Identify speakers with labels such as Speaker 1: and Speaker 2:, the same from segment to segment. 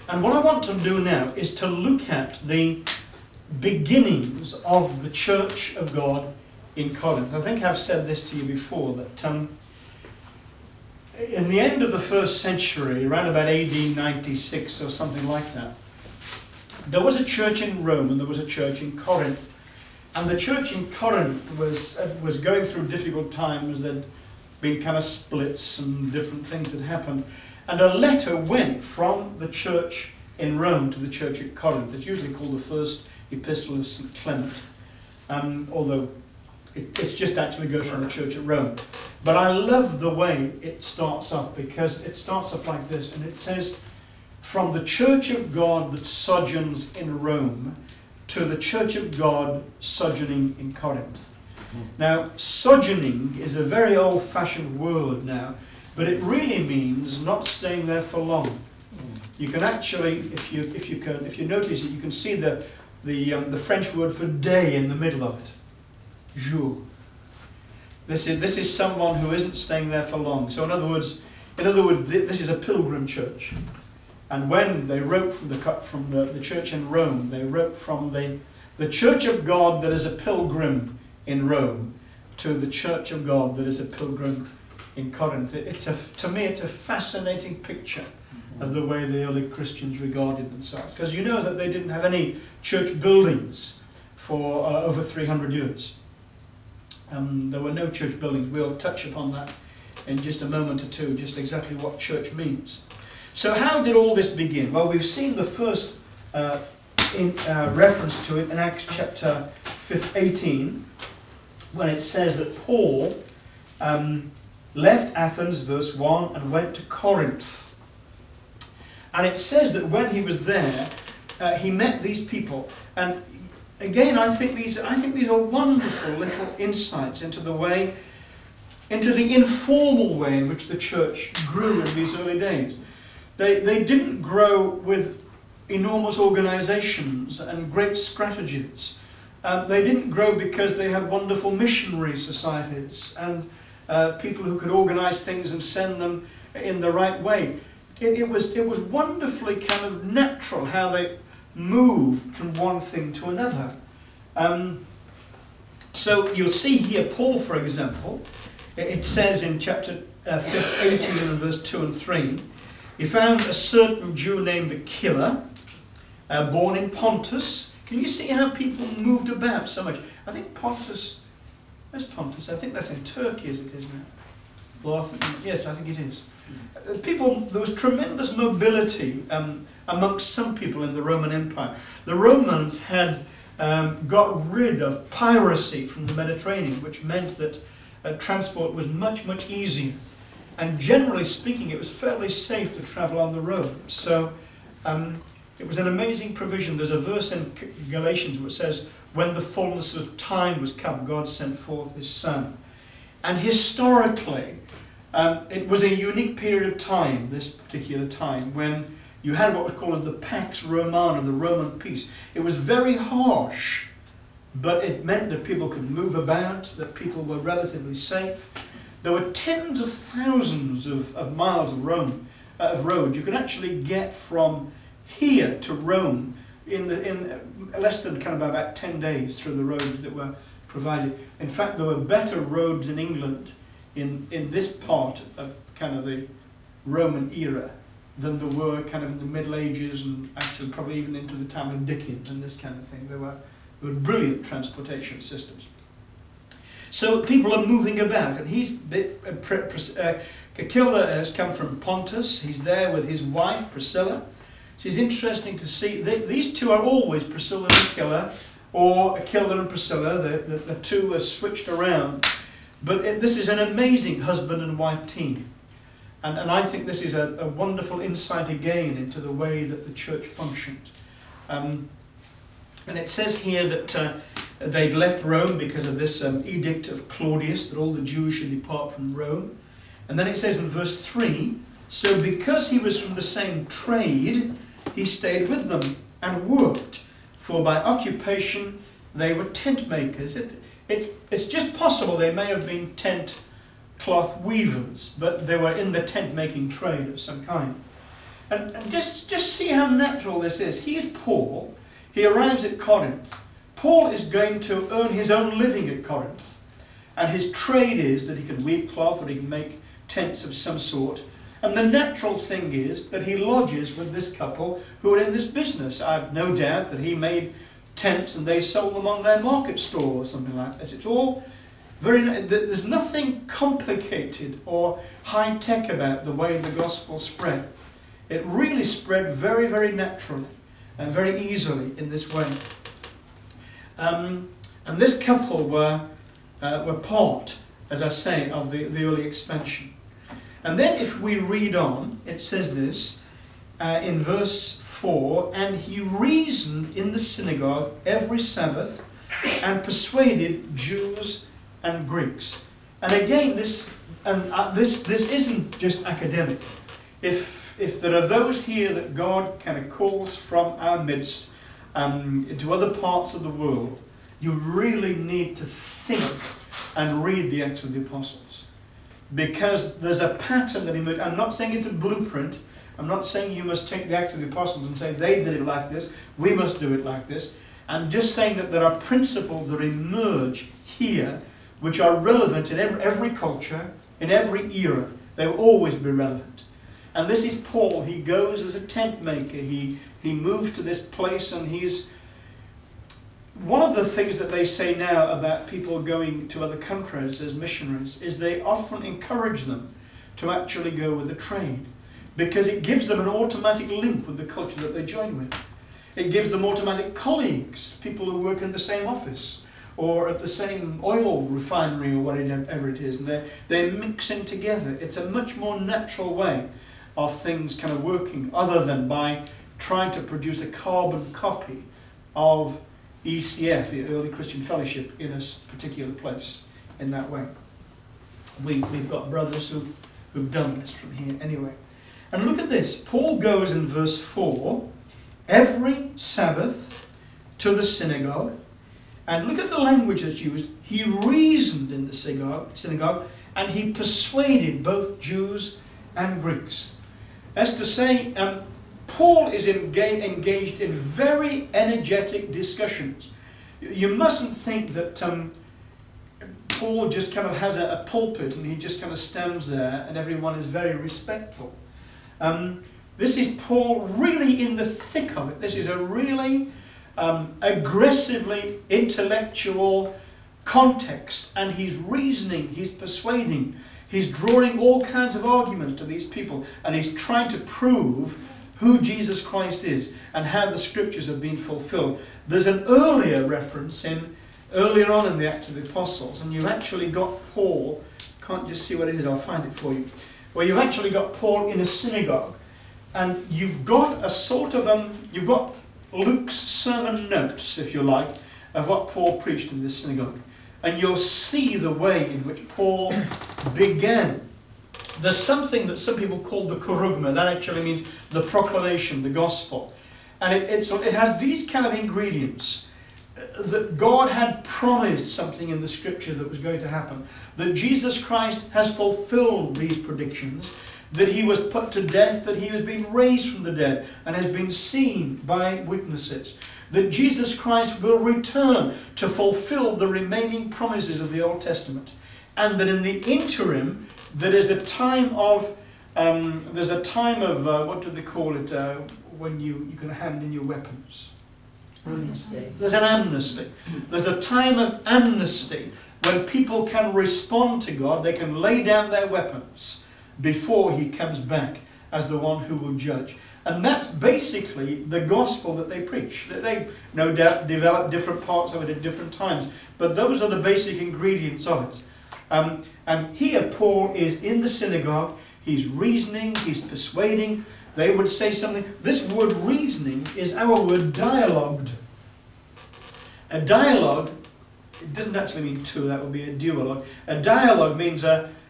Speaker 1: And what I want to do now is to look at the beginnings of the Church of God in Corinth. I think I've said this to you before, that in the end of the first century, around about AD 96 or something like that, there was a church in Rome and there was a church in Corinth. And the church in Corinth was going through difficult times. There'd been kind of splits and different things had happened. And a letter went from the church in Rome to the church at Corinth. It's usually called the first epistle of St. Clement, although it's just actually goes from the church at Rome. But I love the way it starts off, because it starts off like this, and it says, "From the church of God that sojourns in Rome to the church of God sojourning in Corinth." Now, sojourning is a very old-fashioned word now, but it really means not staying there for long. You can actually, if you notice it, you can see the French word for day in the middle of it. Jour. This is someone who isn't staying there for long. So in other words, this is a pilgrim church. And when they wrote from the church in Rome, they wrote from the church of God that is a pilgrim in Rome to the church of God that is a pilgrim in Corinth. To me, it's a fascinating picture of the way the early Christians regarded themselves. Because you know that they didn't have any church buildings for over 300 years. There were no church buildings. We'll touch upon that in just a moment or two, just exactly what church means. So how did all this begin? Well, we've seen the first reference to it in Acts chapter 18, when it says that Paul left Athens, verse 1, and went to Corinth. And it says that when he was there, he met these people. And again, I think these are wonderful little insights into the informal way in which the church grew in these early days. They didn't grow with enormous organizations and great strategies. They didn't grow because they had wonderful missionary societies and people who could organize things and send them in the right way. It was wonderfully kind of natural how they moved from one thing to another. So you'll see here Paul, for example, it says in chapter 18 and verse 2 and 3, he found a certain Jew named Aquila, born in Pontus. Can you see how people moved about so much? I think Pontus, where's Pontus? I think that's in Turkey as it is now. Well, yes, I think it is. There was tremendous mobility amongst some people in the Roman Empire. The Romans had got rid of piracy from the Mediterranean, which meant that transport was much, much easier. And generally speaking, it was fairly safe to travel on the road. So it was an amazing provision. There's a verse in Galatians which says, "When the fullness of time was come, God sent forth His Son." And historically, it was a unique period of time, this particular time, when you had what was called the Pax Romana, the Roman peace. It was very harsh, but it meant that people could move about, that people were relatively safe. There were tens of thousands of miles of road. You could actually get from here to Rome in less than kind of about 10 days through the roads that were provided. In fact, there were better roads in England in this part of kind of the Roman era than there were kind of in the Middle Ages and actually probably even into the time of Dickens and this kind of thing. There were brilliant transportation systems. So people are moving about, and Aquila has come from Pontus. He's there with his wife Priscilla. So it's interesting to see these two are always Priscilla and Aquila, or Aquila and Priscilla. The two are switched around, but this is an amazing husband and wife team, and I think this is a wonderful insight again into the way that the church functioned. And it says here that they'd left Rome because of this edict of Claudius, that all the Jews should depart from Rome. And then it says in verse 3, "So because he was from the same trade, he stayed with them and worked, for by occupation they were tent makers." It's just possible they may have been tent cloth weavers, but they were in the tent making trade of some kind. And just see how natural this is. He is Paul. He arrives at Corinth. Paul is going to earn his own living at Corinth. And his trade is that he can weave cloth or he can make tents of some sort. And the natural thing is that he lodges with this couple who are in this business. I have no doubt that he made tents and they sold them on their market stall or something like this. It's all very... There's nothing complicated or high-tech about the way the gospel spread. It really spread very, very naturally and very easily in this way. And this couple were part, as I say, of the early expansion. And then if we read on, it says this in verse 4, and he reasoned in the synagogue every Sabbath and persuaded Jews and Greeks. And again, this isn't just academic. If there are those here that God kind of calls from our midst into other parts of the world, you really need to think and read the Acts of the Apostles. Because there's a pattern that emerges. I'm not saying it's a blueprint. I'm not saying you must take the Acts of the Apostles and say they did it like this, we must do it like this. I'm just saying that there are principles that emerge here which are relevant in every culture, in every era. They will always be relevant. And this is Paul. He goes as a tent maker. He moves to this place, and he's... One of the things that they say now about people going to other countries as missionaries is they often encourage them to actually go with the trade, because it gives them an automatic link with the culture that they join with. It gives them automatic colleagues, people who work in the same office or at the same oil refinery or whatever it is, and they're mixing together. It's a much more natural way of things kind of working, other than by trying to produce a carbon copy of ECF, the Early Christian Fellowship, in a particular place in that way. We've got brothers who've done this from here anyway. And look at this. Paul goes in verse 4, every Sabbath to the synagogue. And look at the language that's used. He reasoned in the synagogue and he persuaded both Jews and Greeks. That's to say, Paul is engaged in very energetic discussions. You mustn't think that Paul just kind of has a pulpit and he just kind of stands there and everyone is very respectful. This is Paul really in the thick of it. This is a really aggressively intellectual context, and he's reasoning, he's persuading, he's drawing all kinds of arguments to these people, and he's trying to prove who Jesus Christ is and how the scriptures have been fulfilled. There's an earlier reference earlier on in the Acts of the Apostles, and you've actually got Paul, can't just see what it is, I'll find it for you, where you've actually got Paul in a synagogue, and you've got a sort of, you've got Luke's sermon notes, if you like, of what Paul preached in this synagogue. And you'll see the way in which Paul began. There's something that some people call the kerugma. That actually means the proclamation, the gospel. And it has these kind of ingredients. That God had promised something in the scripture that was going to happen. That Jesus Christ has fulfilled these predictions. That he was put to death, that he has been raised from the dead and has been seen by witnesses. That Jesus Christ will return to fulfill the remaining promises of the Old Testament. And that in the interim, there is a time of, what do they call it, when you can hand in your weapons?
Speaker 2: Amnesty.
Speaker 1: There's an amnesty. There's a time of amnesty when people can respond to God, they can lay down their weapons before he comes back as the one who will judge. And that's basically the gospel that they preach. They no doubt develop different parts of it at different times, but those are the basic ingredients of it. And here Paul is in the synagogue, he's reasoning, he's persuading. They would say something. This word reasoning is our word dialogued. A dialogue, it doesn't actually mean two, that would be a duologue. A dialogue means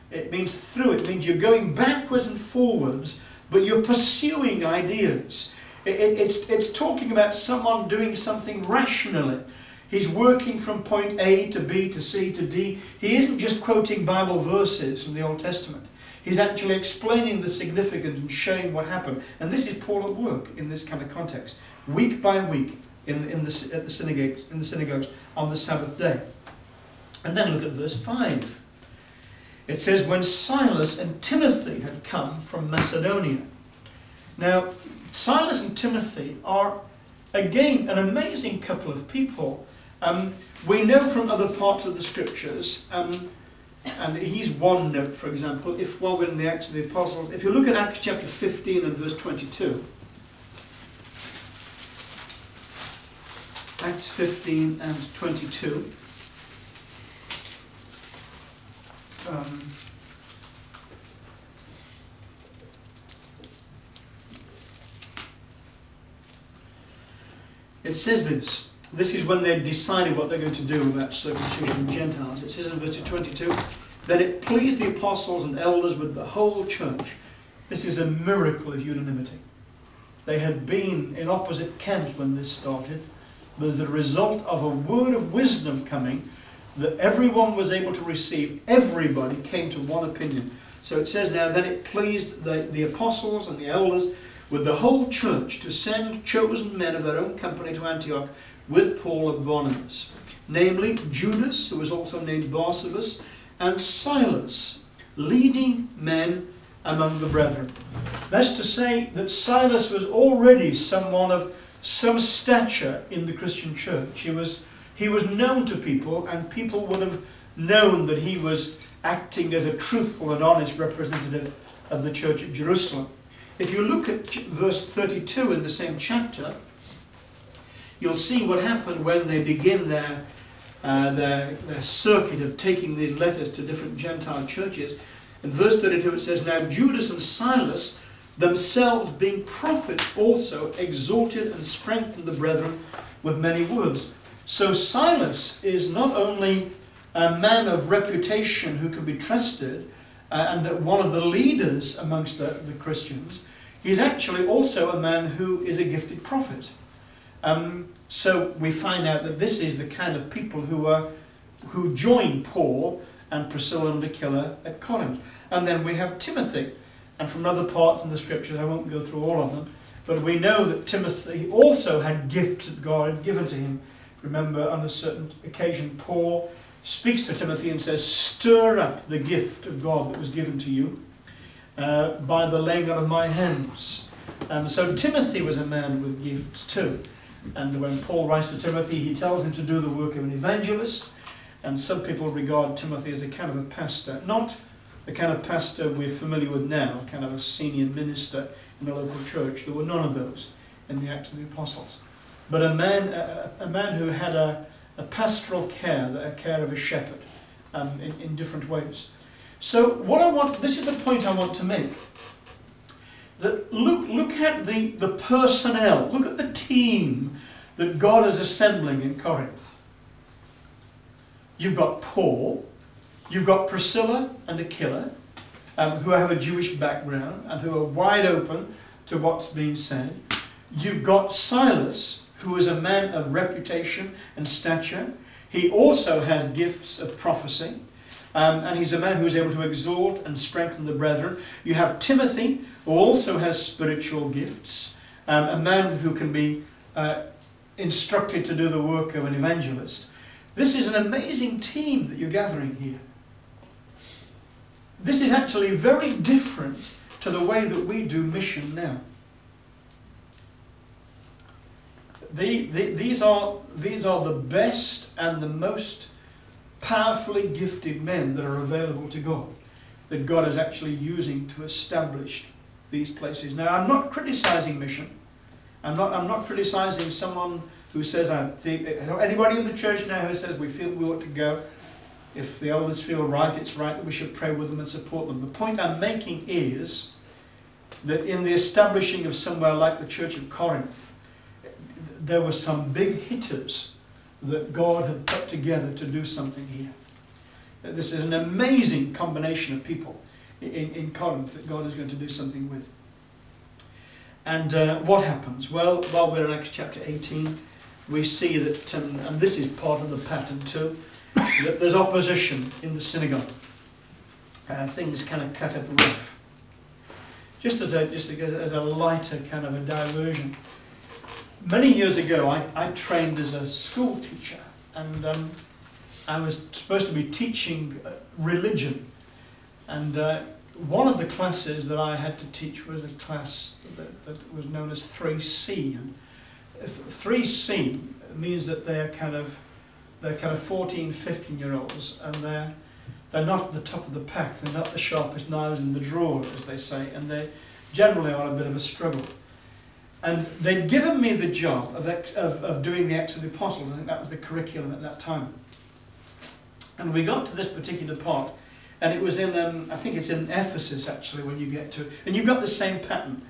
Speaker 1: it means through. It means you're going backwards and forwards, but you're pursuing ideas. It's talking about someone doing something rationally. He's working from point A to B to C to D. He isn't just quoting Bible verses from the Old Testament. He's actually explaining the significance and showing what happened. And this is Paul at work in this kind of context, week by week at the synagogues on the Sabbath day. And then look at verse 5. It says, when Silas and Timothy had come from Macedonia. Now, Silas and Timothy are, again, an amazing couple of people. We know from other parts of the Scriptures, and here's one note, for example, while we're in the Acts of the Apostles, if you look at Acts chapter 15 and verse 22, Acts 15 and 22, it says this. This is when they decided what they're going to do about circumcision of Gentiles. It says in verse 22, that it pleased the apostles and elders with the whole church. This is a miracle of unanimity. They had been in opposite camps when this started. But as a result of a word of wisdom coming, that everyone was able to receive, everybody came to one opinion. So it says now that it pleased the apostles and the elders with the whole church to send chosen men of their own company to Antioch with Paul and Barnabas, namely Judas, who was also named Barsabas, and Silas, leading men among the brethren. That's to say that Silas was already someone of some stature in the Christian church. He was known to people, and people would have known that he was acting as a truthful and honest representative of the church at Jerusalem. If you look at verse 32 in the same chapter, you'll see what happened when they begin their circuit of taking these letters to different Gentile churches. In verse 32 it says, now Judas and Silas, themselves being prophets, also exhorted and strengthened the brethren with many words. So Silas is not only a man of reputation who can be trusted, and that one of the leaders amongst the Christians, he's actually also a man who is a gifted prophet. So we find out that this is the kind of people who joined Paul and Priscilla and Aquila at Corinth. And then we have Timothy. And from other parts in the Scriptures, I won't go through all of them, but we know that Timothy also had gifts that God had given to him. Remember, on a certain occasion, Paul speaks to Timothy and says, stir up the gift of God that was given to you by the laying on of my hands. So Timothy was a man with gifts too. And when Paul writes to Timothy, he tells him to do the work of an evangelist. And some people regard Timothy as a kind of a pastor. Not the kind of pastor we're familiar with now, kind of a senior minister in a local church. There were none of those in the Acts of the Apostles. But a man who had a pastoral care, a care of a shepherd, in different ways. So this is the point I want to make. That look at the personnel, look at the team that God is assembling in Corinth. You've got Paul, you've got Priscilla and Aquila, who have a Jewish background and who are wide open to what's being said. You've got Silas, who is a man of reputation and stature. He also has gifts of prophecy, and he's a man who is able to exhort and strengthen the brethren. You have Timothy, who also has spiritual gifts, a man who can be instructed to do the work of an evangelist. This is an amazing team that you're gathering here. This is actually very different to the way that we do mission now. These are the best and the most powerfully gifted men that are available to God, that God is actually using to establish these places. Now, I'm not criticizing mission. I'm not criticizing someone who says, anybody in the church now who says we feel we ought to go. If the elders feel right, it's right that we should pray with them and support them. The point I'm making is that in the establishing of somewhere like the Church of Corinth, there were some big hitters that God had put together to do something here. This is an amazing combination of people in Corinth that God is going to do something with. And what happens? Well, while we're in Acts chapter 18, we see that, and this is part of the pattern too, that there's opposition in the synagogue. things kind of cut up rough. Just as a lighter kind of a diversion. Many years ago, I trained as a school teacher, and I was supposed to be teaching religion. And one of the classes that I had to teach was a class that was known as 3C. And 3C means that they're kind of 14, 15-year-olds, and they're not at the top of the pack. They're not the sharpest knives in the drawer, as they say, and they generally are a bit of a struggle. And they'd given me the job of doing the Acts of the Apostles. I think that was the curriculum at that time. And we got to this particular part, and it was in, I think it's in Ephesus actually, when you get to it. And you've got the same pattern.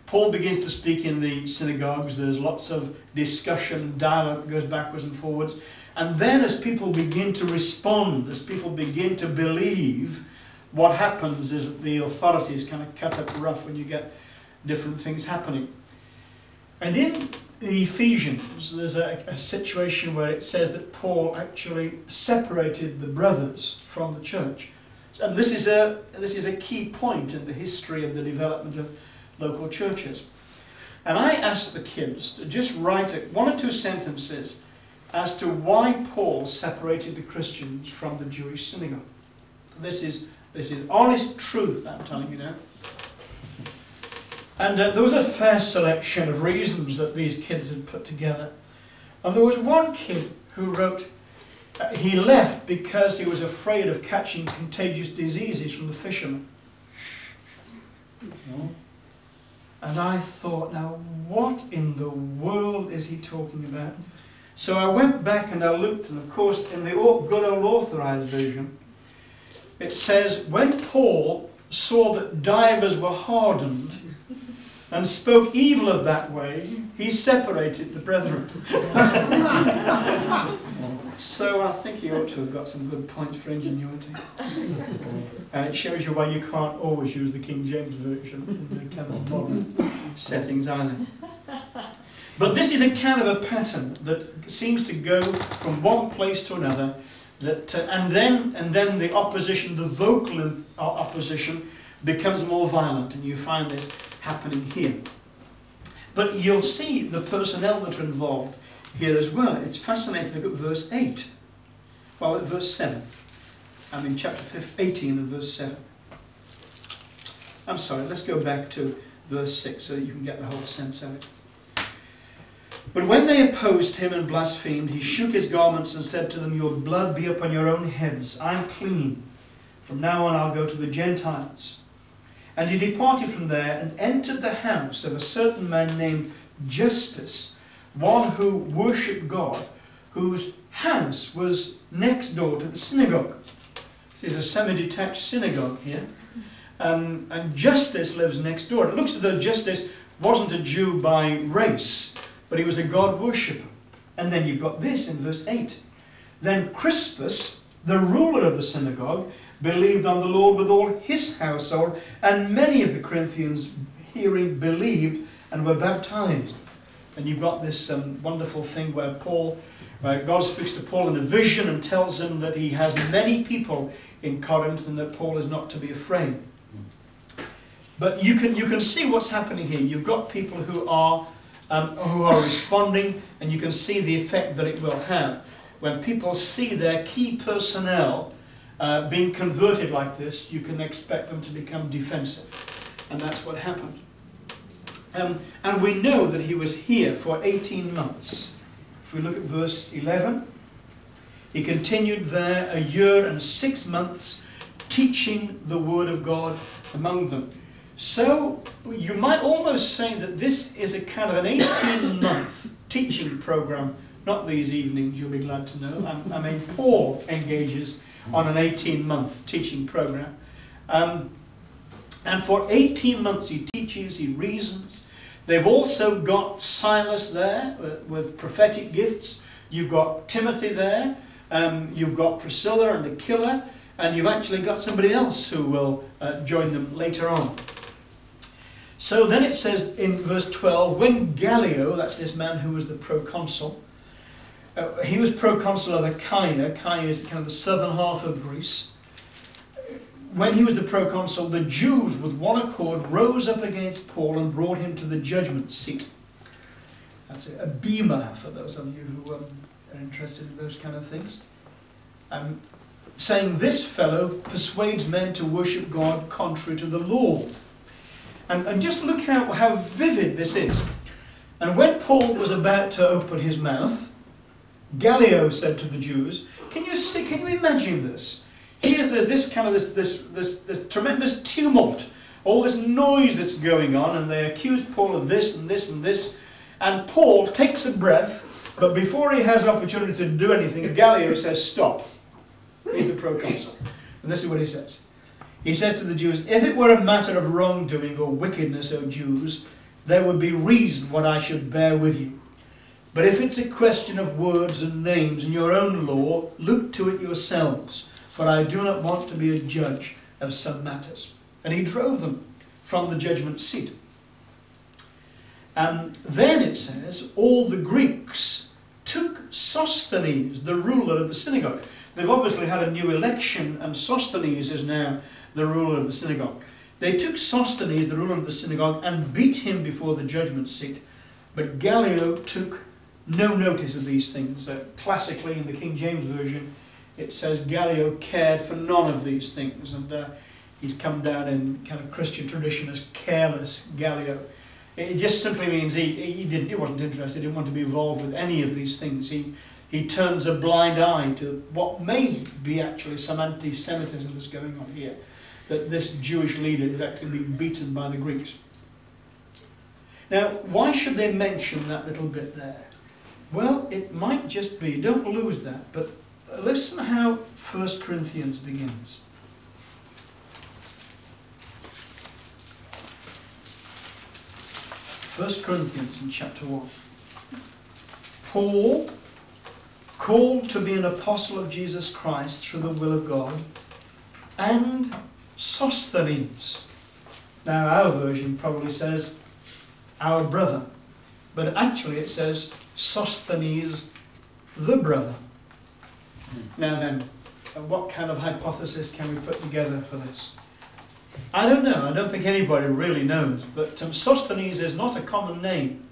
Speaker 1: Paul begins to speak in the synagogues. There's lots of discussion, dialogue goes backwards and forwards. And then as people begin to respond, as people begin to believe, what happens is that the authorities kind of cut up rough when you get different things happening. And in the Ephesians, there's a situation where it says that Paul actually separated the brothers from the church. And this is a key point in the history of the development of local churches. And I asked the kids to just write one or two sentences as to why Paul separated the Christians from the Jewish synagogue. This is honest truth, I'm telling you now. And there was a fair selection of reasons that these kids had put together. And there was one kid who wrote, he left because he was afraid of catching contagious diseases from the fishermen. And I thought, now what in the world is he talking about? So I went back and I looked, and of course in the good old authorized version, it says, when Paul saw that divers were hardened and spoke evil of that way, he separated the brethren. So I think he ought to have got some good points for ingenuity. And it shows you why you can't always use the King James Version in the kind of modern settings either. But this is a kind of a pattern that seems to go from one place to another, and then the opposition, the vocal opposition, becomes more violent, and you find this happening here. But you'll see the personnel that are involved here as well. It's fascinating. Look at verse 8. Well, at verse 7. I mean chapter 18 and verse 7. I'm sorry, let's go back to verse 6 so that you can get the whole sense of it. But when they opposed him and blasphemed, he shook his garments and said to them, your blood be upon your own heads. I'm clean. From now on I'll go to the Gentiles. And he departed from there and entered the house of a certain man named Justus, one who worshipped God, whose house was next door to the synagogue. This is a semi-detached synagogue here. And Justus lives next door. It looks as though Justus wasn't a Jew by race, but he was a God worshipper. And then you've got this in verse 8. Then Crispus, the ruler of the synagogue, believed on the Lord with all his household, and many of the Corinthians hearing believed and were baptized. And you've got this wonderful thing where God speaks to Paul in a vision and tells him that he has many people in Corinth and that Paul is not to be afraid. But you can see what's happening here. You've got people who are responding, and you can see the effect that it will have. When people see their key personnel being converted like this, you can expect them to become defensive. And that's what happened. And we know that he was here for 18 months. If we look at verse 11, he continued there 1 year and 6 months, teaching the word of God among them. So you might almost say that this is a kind of an 18-month teaching program. Not these evenings, you'll be glad to know. I mean, Paul engages on an 18-month teaching program. And for 18 months he teaches, he reasons. They've also got Silas there with prophetic gifts. You've got Timothy there. You've got Priscilla and Aquila. And you've actually got somebody else who will join them later on. So then it says in verse 12, when Galio, that's this man who was the proconsul, he was proconsul of Achaia. Achaia is kind of the southern half of Greece. when he was the proconsul, the Jews with one accord rose up against Paul and brought him to the judgment seat. That's a bema for those of you who are interested in those kind of things. Saying, this fellow persuades men to worship God contrary to the law. And just look how vivid this is. And when Paul was about to open his mouth, Galio said to the Jews, can you imagine this? Here there's this tremendous tumult, all this noise that's going on, and they accuse Paul of this and this and this. And Paul takes a breath, but before he has opportunity to do anything, Galio says, stop. He's the proconsul. And this is what he says. He said to the Jews, if it were a matter of wrongdoing or wickedness, O Jews, there would be reason what I should bear with you. But if it's a question of words and names in your own law, look to it yourselves, for I do not want to be a judge of some matters. And he drove them from the judgment seat. And then it says, all the Greeks took Sosthenes, the ruler of the synagogue. They've obviously had a new election, and Sosthenes is now the ruler of the synagogue. They took Sosthenes, the ruler of the synagogue, and beat him before the judgment seat. But Galio took no notice of these things. Classically, in the King James Version, it says Galio cared for none of these things. And he's come down in kind of Christian tradition as careless Galio. It just simply means he wasn't interested, he didn't want to be involved with any of these things. He turns a blind eye to what may be actually some anti-Semitism that's going on here. That this Jewish leader is actually being beaten by the Greeks. Now, why should they mention that little bit there? Well, it might just be, don't lose that, but listen how 1 Corinthians begins. 1 Corinthians in chapter 1. Paul, called to be an apostle of Jesus Christ through the will of God, and Sosthenes. Now our version probably says our brother, but actually it says Sosthenes the brother. Now then, what kind of hypothesis can we put together for this? I don't know. I don't think anybody really knows. But Sosthenes is not a common name.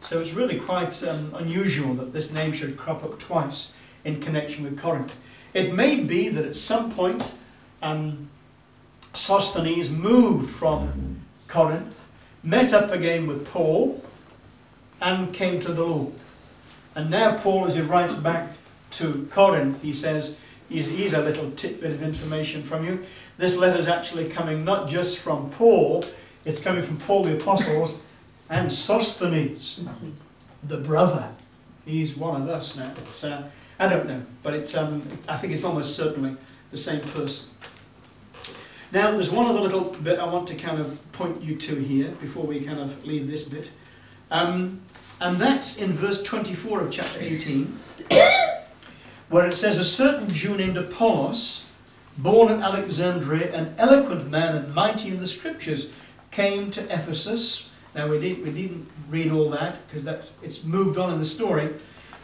Speaker 1: So it's really quite unusual that this name should crop up twice in connection with Corinth. It may be that at some point Sosthenes moved from Corinth, met up again with Paul, and came to the Lord. And now Paul, as he writes back to Corinth, he says, here's a little tidbit of information from you. This letter is actually coming not just from Paul, it's coming from Paul the Apostle and Sosthenes, the brother. He's one of us now. It's, I don't know, but it's, I think it's almost certainly the same person. Now, there's one other little bit I want to kind of point you to here before we kind of leave this bit. And that's in verse 24 of chapter 18, where it says, a certain Jew named Apollos, born at Alexandria, an eloquent man and mighty in the scriptures, came to Ephesus. Now we needn't read all that because it's moved on in the story,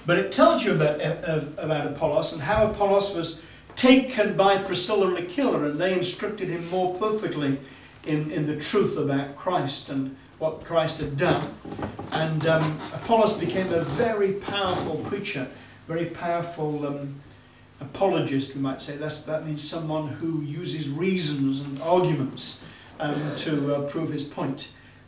Speaker 1: but it tells you about Apollos and how Apollos was taken by Priscilla and Aquila, and they instructed him more perfectly in the truth about Christ and what Christ had done. And Apollos became a very powerful preacher, very powerful apologist, you might say. That means someone who uses reasons and arguments to prove his point.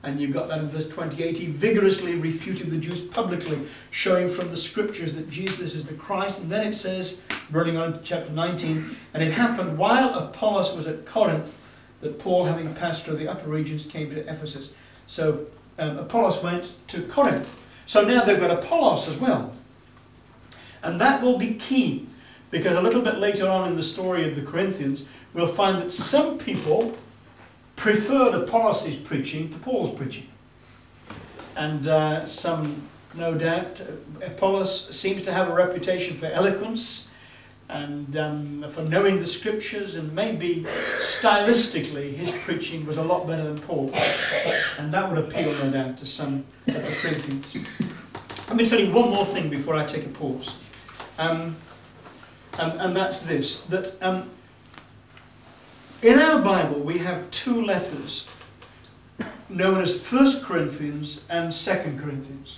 Speaker 1: And you've got that in verse 28. He vigorously refuted the Jews publicly, showing from the scriptures that Jesus is the Christ. And then it says, running on to chapter 19, and it happened while Apollos was at Corinth that Paul, having passed through the upper regions, came to Ephesus. So Apollos went to Corinth. So now they've got Apollos as well. And that will be key, because a little bit later on in the story of the Corinthians, we'll find that some people preferred Apollos' preaching to Paul's preaching. And some, no doubt, Apollos seems to have a reputation for eloquence and for knowing the scriptures, and maybe stylistically his preaching was a lot better than Paul. And that would appeal, no doubt, to some of the Corinthians. Let me tell you one more thing before I take a pause. And that's this, that In our Bible we have two letters known as 1 Corinthians and 2 Corinthians.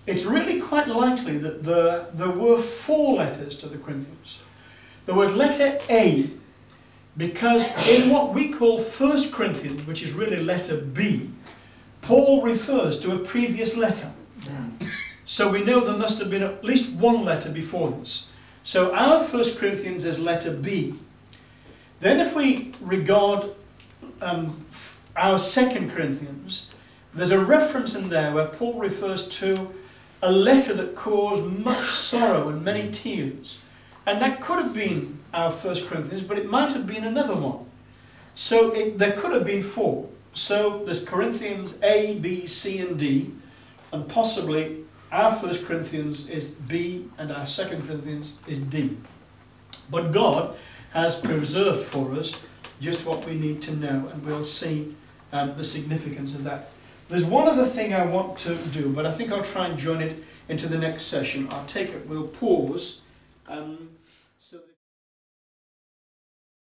Speaker 1: It's really quite likely that there were 4 letters to the Corinthians. There was letter A, because in what we call 1 Corinthians, which is really letter B, Paul refers to a previous letter. So we know there must have been at least one letter before this. So our 1 Corinthians is letter B. Then if we regard our 2 Corinthians, there's a reference in there where Paul refers to a letter that caused much sorrow and many tears. And that could have been our 1 Corinthians, but it might have been another one. So there could have been 4. So there's Corinthians A, B, C and D, and possibly our 1 Corinthians is B and our 2 Corinthians is D. But God has preserved for us just what we need to know, and we'll see the significance of that. There's one other thing I want to do, but I think I'll try and join it into the next session. We'll pause. So